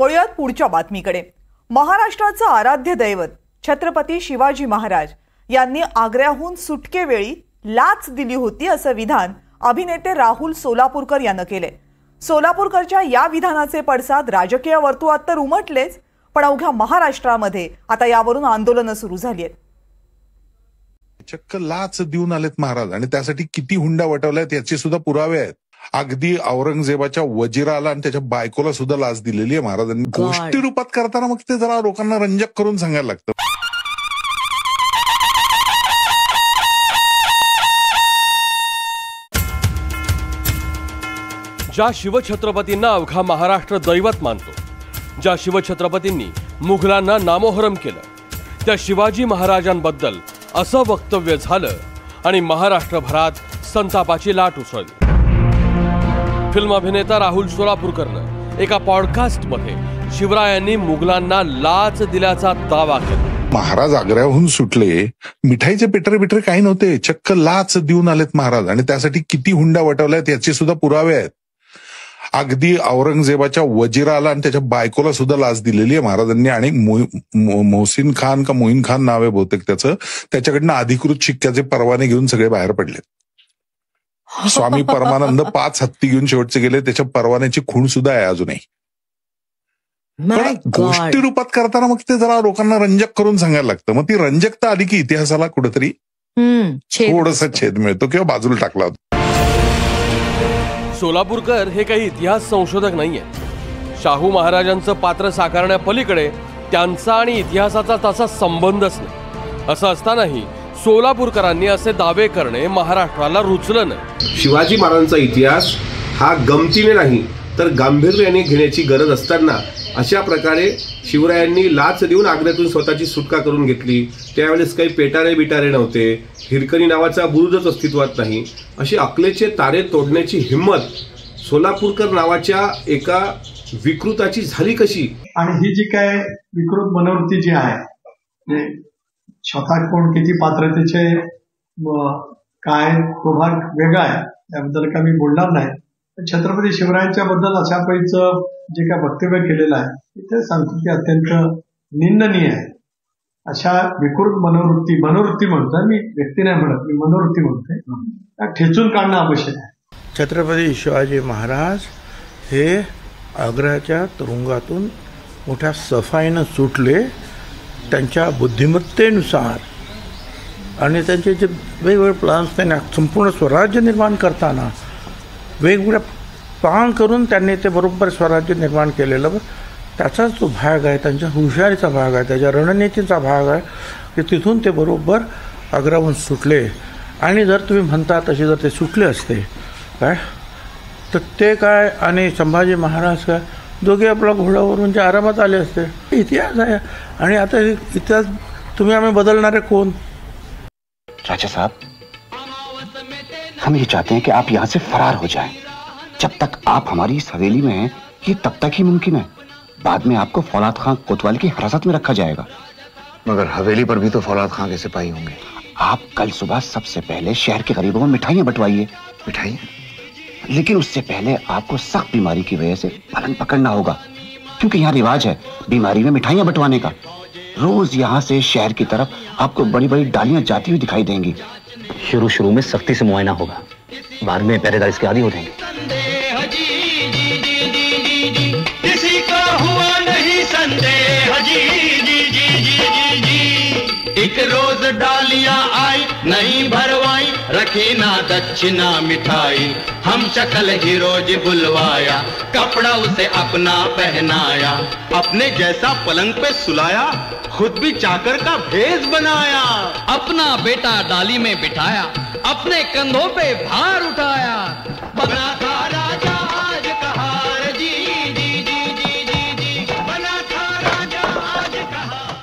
वळूयात पुढच्या बातमीकडे। महाराष्ट्राचं आराध्य दैवत छत्रपती शिवाजी महाराज यांनी आग्र्याहून सुटकेवेळी लाच दिली होती असं विधान अभिनेते राहुल सोलापूरकर यांनी केले। सोलापूरकरच्या या विधानाचे पडसाद राजकीय वर्तुळात तर उमटलेच, पण अवघ्या महाराष्ट्रामध्ये आता यावरून आंदोलनं सुरू झाली आहेत। चक्क लाच देऊन आलेत महाराज आणि त्यासाठी किती हुंडा वटवल्यात याचे सुद्धा पुरावे आहेत। अगदी औरंगजेबाच्या वजिराला आणि त्याच्या बायकोला सुद्धा लाच दिलेली आहे महाराजांनी। गोष्टी रूपात करताना मग ते जरा लोकांना रंजक करून सांगायला लागतं। ज्या शिवछत्रपतींना अवघा महाराष्ट्र दैवत मानतो, ज्या शिवछत्रपतींनी मुघलांना नामोहरम केलं, त्या शिवाजी महाराजांबद्दल असं वक्तव्य झालं आणि महाराष्ट्रभरात संतापाची लाट उसळली। फिल्म अभिनेता राहुल सोलापूरकरनं एका पॉडकास्टमध्ये शिवरायांनी मुघलांना लाच दिल्याचा दावा केला। महाराज आग्र्याहून सुटले, मिठाईचे पेटरे काही नव्हते, चक्क लाच देऊन आलेत महाराज आणि त्यासाठी किती हुंडा वटवल्यात याचे सुद्धा पुरावे आहेत। अगदी औरंगजेबाच्या वजिराला आणि त्याच्या बायकोला सुद्धा लाच दिलेली आहे महाराजांनी आणि मोहसिन खान का मोहीन खान नाव आहे बहुतेक त्याचं, त्याच्याकडनं अधिकृत शिक्क्याचे परवाने घेऊन सगळे बाहेर पडले। स्वामी परमानंद 5 हत्ती घेऊन शेवटचे गेले, त्याच्या परवान्याची खूण सुद्धा आहे अजूनही। गोष्टी रूपात करताना मग ते जरा लोकांना रंजक करून सांगायला लागतं। मग ती रंजकता आली की इतिहासाला कुठेतरी थोडासा छेद मिळतो किंवा बाजूला टाकला होता। सोलापूरकर हे काही इतिहास संशोधक नाहीये। शाहू महाराजांचं पात्र साकारण्यापलीकडे त्यांचा आणि इतिहासाचा तसा संबंधच नाही। असं असतानाही सोलापूरकरांनी असे दावे करणे महाराष्ट्राला रुचलं नाही। शिवाजी महाराजांचा इतिहास हा गमतीने नाही तर गांभीर्याने घेण्याची गरज असताना अशा प्रकारे शिवरायांनी लाच देऊन आग्र्यातून स्वतःची सुटका करून घेतली। त्यावेळेस काही पेटारे बिटारे नव्हते, हिरकणी नावाचा बुरुजच अस्तित्वात नाही। अशी अकलेचे तारे तोडण्याची हिम्मत सोलापूरकर नावाच्या एका विकृताची झाली कशी? आणि ही जी काय विकृत मनोवृत्ती जी आहे, स्वतः कोण किती पात्रतेचे काय प्रभाग वेगळा आहे त्याबद्दल काय मी बोलणार नाही। छत्रपती शिवरायांच्या बद्दल अशा पैचं जे काय वक्तव्य केलेलं आहे ते सांगतो की अत्यंत निंदनीय आहे। अशा विकृत मनोवृत्ती म्हणतो मी, व्यक्ती नाही म्हणत, मी मनोवृत्ती म्हणतोय, त्या ठेचून काढणं आवश्यक आहे। छत्रपती शिवाजी महाराज हे आग्र्याच्या तुरुंगातून मोठ्या सफाईनं सुटले, त्यांच्या बुद्धिमत्तेनुसार आणि त्यांचे जे वेगवेगळे प्लान्स, त्यांनी संपूर्ण स्वराज्य निर्माण करताना वेगवेगळ्या प्लान करून त्यांनी ते बरोबर स्वराज्य निर्माण केलेलं, त्याचाच तो भाग आहे, त्यांच्या हुशारीचा भाग आहे, त्याच्या रणनीतीचा भाग आहे की तिथून ते बरोबर आग्र्याहून सुटले। आणि जर तुम्ही म्हणता तसे जर ते सुटले असते काय तर ते काय आणि संभाजी महाराज काय दोघे आपल्या घोड्यावरून जे आरामात आले असते। इतिहास आहे आणि आता इतिहास तुम्ही आम्ही बदलणारे कोण? राजा साहब, हम ये चाहते हैं कि आप यहाँ से फरार हो जाएं। जब तक आप हमारी इस हवेली में हैं ये तब तक ही मुमकिन है। बाद में आपको फौलाद खां कोतवाल की हिरासत में रखा जाएगा। मगर हवेली पर भी तो फौलाद खां के सिपाही होंगे। आप कल सुबह सबसे पहले शहर के गरीबों में मिठाइयाँ बंटवाइए। मिठाई? लेकिन उससे पहले आपको सख्त बीमारी की वजह से पलंग पकड़ना होगा, क्योंकि यहाँ रिवाज है बीमारी में मिठाइयाँ बंटवाने का। रोज यहाँ से शहर की तरफ आपको बड़ी बड़ी डालियां जाती हुई दिखाई देंगी। शुरू में सख्ती से मुआयना होगा, बाद में पहरेदारी के आदी हो जाएंगे। किसी का हुआ नहीं संदेह जी जी जी जी जी जी। एक रोज डालियां आई नहीं भरवाई, रखी ना दक्षिणा मिठाई, हम शक्ल ही रोज बुलवाया, कपड़ा उसे अपना पहनाया, अपने जैसा पलंग पे सुलाया, खुद भी चाकर का भेष बनाया, अपना बेटा डाली में बिठाया, अपने कंधों पे भार उठाया, बना था राजा आज कहार जी जी जी जी जी जी, बना था राजा आज कहार।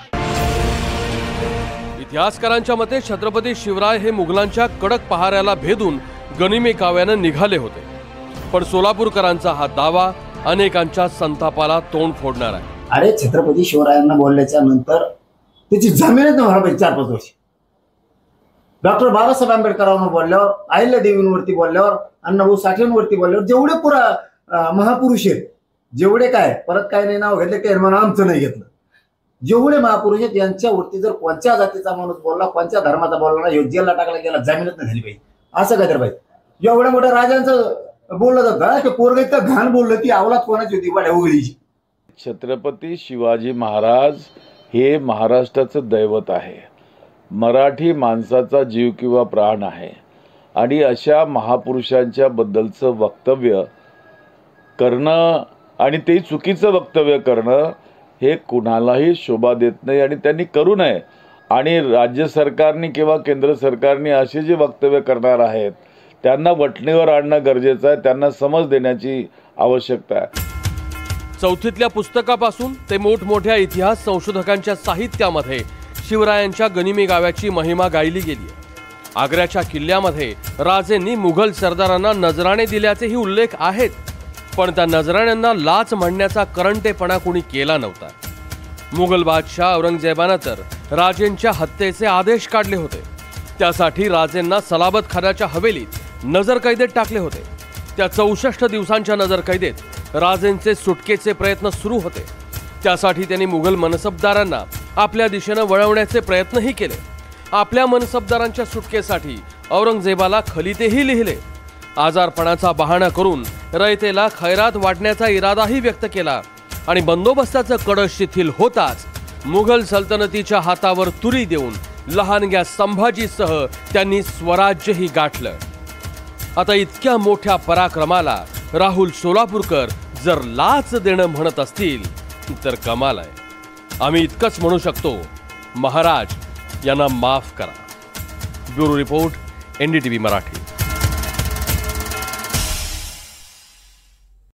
इतिहासकारांच्या मते छत्रपती शिवराय हे मुघलांच्या कडक पहाऱ्याला भेदून गनिमी काव्यानं निघाले होते, पण सोलापूरकरांचा हा दावा अनेकांच्या संतापाला तोंड फोडणार आहे। अरे छत्रपती शिवरायांना बोलल्याच्या नंतर त्याची जमीनच नव्हती पाहिजे 4-5 वर्ष। डॉक्टर बाबासाहेब आंबेडकरांवर बोलल्यावर, अहिल्यादेवींवरती बोलल्यावर, अण्णाभाऊ साठेंवरती बोलल्यावर जेवढे महापुरुष आहेत जेवढे काय परत काय नाही नाव घेतले काही म्हणून आमचं नाही घेतलं. जेवढे महापुरुष आहेत यांच्यावरती जर कोणत्या जातीचा माणूस बोलला, कोणत्या धर्माचा बोलला ना, जेलला टाकला गेला, जामीनच नाही झाली पाहिजे. असं काय तर पाहिजे. एवढ्या मोठ्या राजांचं बोललं जातं की पोरग इतकं घाण बोललं ती अवलाद कोणाची होती, वाड्या उघडीची. छत्रपती शिवाजी महाराज हे महाराष्ट्राचं दैवत आहे, मराठी माणसाचा जीव किंवा प्राण आहे. आणि अशा महापुरुषांच्या बद्दलचं वक्तव्य करणं आणि ते चुकीचं वक्तव्य करणं हे कुणालाही शोभा देत नाही आणि त्यांनी करू नये. आणि राज्य सरकारने किंवा केंद्र सरकारने असे जे वक्तव्य करणार आहेत त्यांना वटणीवर आणणं गरजेचं आहे, त्यांना समज देण्याची आवश्यकता आहे. चौथीतल्या पुस्तकापासून ते मोठमोठ्या इतिहास संशोधकांच्या साहित्यामध्ये शिवरायांच्या गनिमी गाव्याची महिमा गायली गेली आहे. आग्र्याच्या किल्ल्यामध्ये राजेंनी मुघल सरदारांना नजराणे दिल्याचेही उल्लेख आहेत, पण त्या नजराण्यांना लाच म्हणण्याचा करंटेपणा कोणी केला नव्हता. मुघल बादशाह औरंगजेबानं तर राजेंच्या हत्येचे आदेश काढले होते. त्यासाठी राजेंना सलाबत खानाच्या हवेलीत नजरकैदेत टाकले होते. त्या 64 दिवसांच्या नजरकैदेत राजेंचे सुटकेचे प्रयत्न सुरू होते. त्यासाठी त्यांनी मुघल मनसबदारांना आपल्या दिशेने वळवण्याचे प्रयत्नही केले. आपल्या मनसबदारांच्या सुटकेसाठी औरंगजेबाला खलितेही लिहिले. आजारपणाचा बहाणा करून रयतेला खैरात वाटण्याचा इरादाही व्यक्त केला. आणि बंदोबस्ताचं कळस शिथिल होताच मुघल सल्तनतीच्या हातावर तुरी देऊन लहानग्या संभाजीसह त्यांनी स्वराज्यही गाठलं. आता इतक्या मोठ्या पराक्रमाला राहुल सोलापूरकर जर लाच देणं म्हणत असतील तर कमाल आहे. आम्ही इतकंच म्हणू शकतो, महाराज यांना माफ करा. Bureau report, NDTV Marathi.